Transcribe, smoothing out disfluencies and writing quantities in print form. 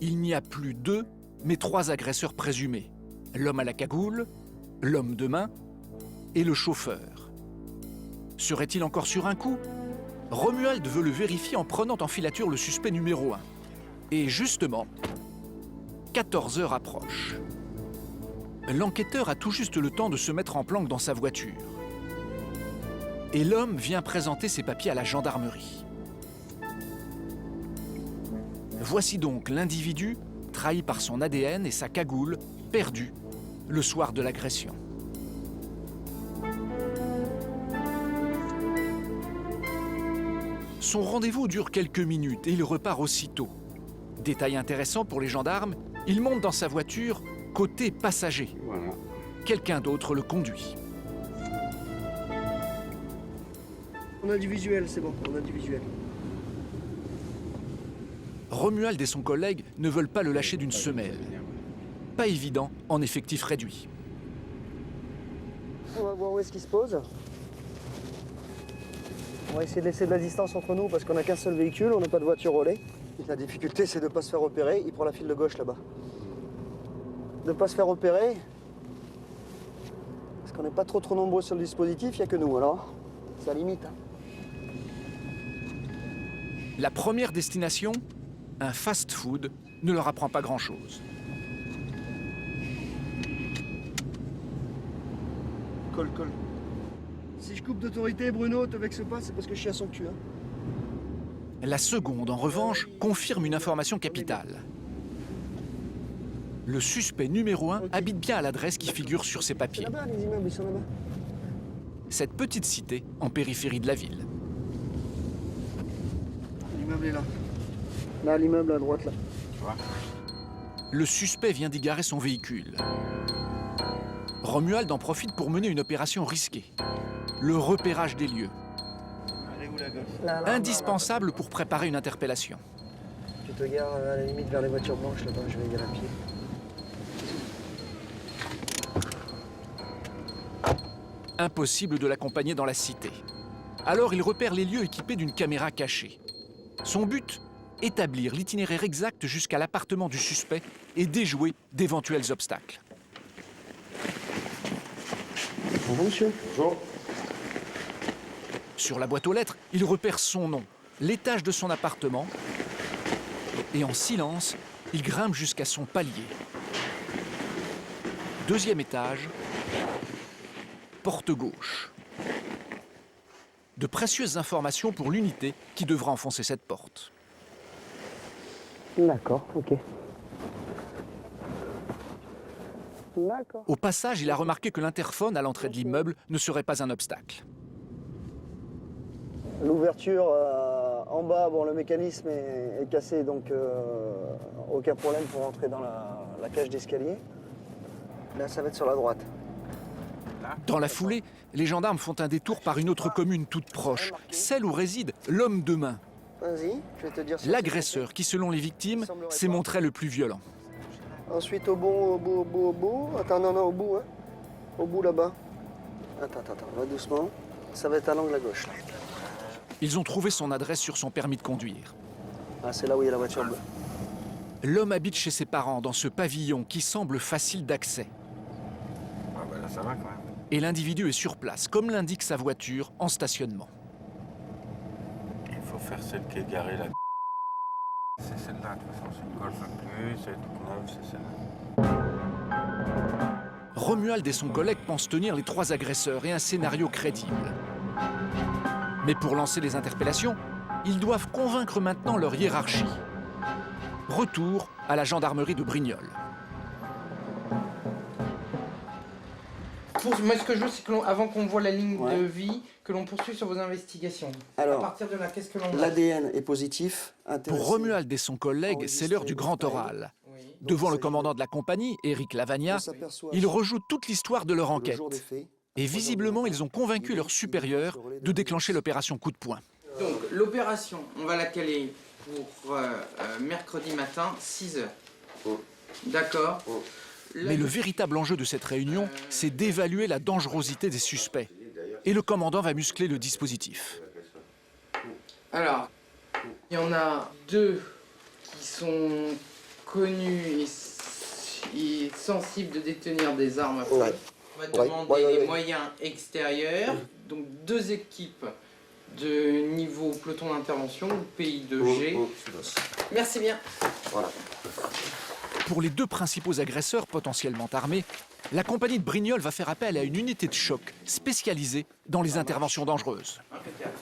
il n'y a plus deux, mais trois agresseurs présumés. L'homme à la cagoule, l'homme de main et le chauffeur. Serait-il encore sur un coup? Romuald veut le vérifier en prenant en filature le suspect numéro 1. Et justement, 14 heures approchent. L'enquêteur a tout juste le temps de se mettre en planque dans sa voiture. Et l'homme vient présenter ses papiers à la gendarmerie. Voici donc l'individu trahi par son ADN et sa cagoule, perdu le soir de l'agression. Son rendez-vous dure quelques minutes et il repart aussitôt. Détail intéressant pour les gendarmes, il monte dans sa voiture côté passager. Voilà. Quelqu'un d'autre le conduit. On a du visuel, c'est bon, on a du visuel. Romuald et son collègue ne veulent pas le lâcher d'une semelle. Pas évident en effectif réduit. On va voir où est-ce qu'il se pose. On va essayer de laisser de la distance entre nous parce qu'on n'a qu'un seul véhicule, on n'a pas de voiture relais. La difficulté, c'est de ne pas se faire repérer. Il prend la file de gauche là-bas. De ne pas se faire repérer. Parce qu'on n'est pas trop nombreux sur le dispositif, il n'y a que nous alors. Ça limite. Hein. La première destination, un fast-food, ne leur apprend pas grand-chose. Colle. Si je coupe d'autorité, Bruno, te vexe pas, c'est parce que je suis à son cul. Hein. La seconde, en revanche, confirme une information capitale. Le suspect numéro 1 habite bien à l'adresse qui figure sur ses papiers. Là-bas, les immeubles, ils sont là-bas. Cette petite cité en périphérie de la ville. L'immeuble est là. Là, l'immeuble à droite, là. Tu vois? Le suspect vient d'y garer son véhicule. Romuald en profite pour mener une opération risquée. Le repérage des lieux. Elle est où la gosse? Là, Indispensable pour préparer une interpellation. Tu te gares à la limite vers les voitures blanches, là-bas, je vais y aller à pied. Impossible de l'accompagner dans la cité. Alors il repère les lieux équipés d'une caméra cachée. Son but? Établir l'itinéraire exact jusqu'à l'appartement du suspect et déjouer d'éventuels obstacles. Bonjour, monsieur. Bonjour. Sur la boîte aux lettres, il repère son nom, l'étage de son appartement et en silence, il grimpe jusqu'à son palier. Deuxième étage, porte gauche. De précieuses informations pour l'unité qui devra enfoncer cette porte. D'accord, ok. D'accord. Au passage, il a remarqué que l'interphone à l'entrée de l'immeuble ne serait pas un obstacle. L'ouverture en bas, bon, le mécanisme est cassé, donc aucun problème pour entrer dans la cage d'escalier. Là, ça va être sur la droite. Dans la foulée, les gendarmes font un détour par une autre commune toute proche, celle où réside l'homme de main, Vas-y, je vais te dire... l'agresseur qui, selon les victimes, s'est montré le plus violent. Ensuite, au bout. Attends, non, au bout, hein. Au bout, là-bas. Attends, va doucement. Ça va être à l'angle à gauche, là. Ils ont trouvé son adresse sur son permis de conduire. Ah, c'est là où il y a la voiture bleue. L'homme habite chez ses parents dans ce pavillon qui semble facile d'accès. Ah bah là ça va quand même. Et l'individu est sur place, comme l'indique sa voiture, en stationnement. Il faut faire celle qui est garée là. C'est celle-là, de toute façon, c'est une Golf inclus, c'est toute neuve, c'est celle-là. Romuald et son collègue pensent tenir les trois agresseurs et un scénario crédible. Mais pour lancer les interpellations, ils doivent convaincre maintenant leur hiérarchie. Retour à la gendarmerie de Brignoles. Moi, ce que je veux, c'est que avant qu'on voit la ligne Ouais. de vie, que l'on poursuive sur vos investigations. Alors, à partir de là, qu'est-ce que l'on a? l'ADN est positif. Pour Romuald et son collègue, c'est l'heure du grand oral. Devant le commandant de la compagnie, Éric Lavagna, ils rejouent toute l'histoire de leur enquête. Et visiblement, ils ont convaincu leur supérieur de déclencher l'opération coup de poing. Donc, l'opération, on va la caler pour mercredi matin, 6h. D'accord. Mais le véritable enjeu de cette réunion, c'est d'évaluer la dangerosité des suspects. Et le commandant va muscler le dispositif. Alors, il y en a 2 qui sont connu et sensible de détenir des armes à feu. Ouais. On va demander Ouais. les moyens extérieurs, donc 2 équipes de niveau peloton d'intervention, pays de G. Merci bien. Voilà. Pour les 2 principaux agresseurs potentiellement armés, la compagnie de Brignoles va faire appel à une unité de choc spécialisée dans les interventions dangereuses. Impeccable.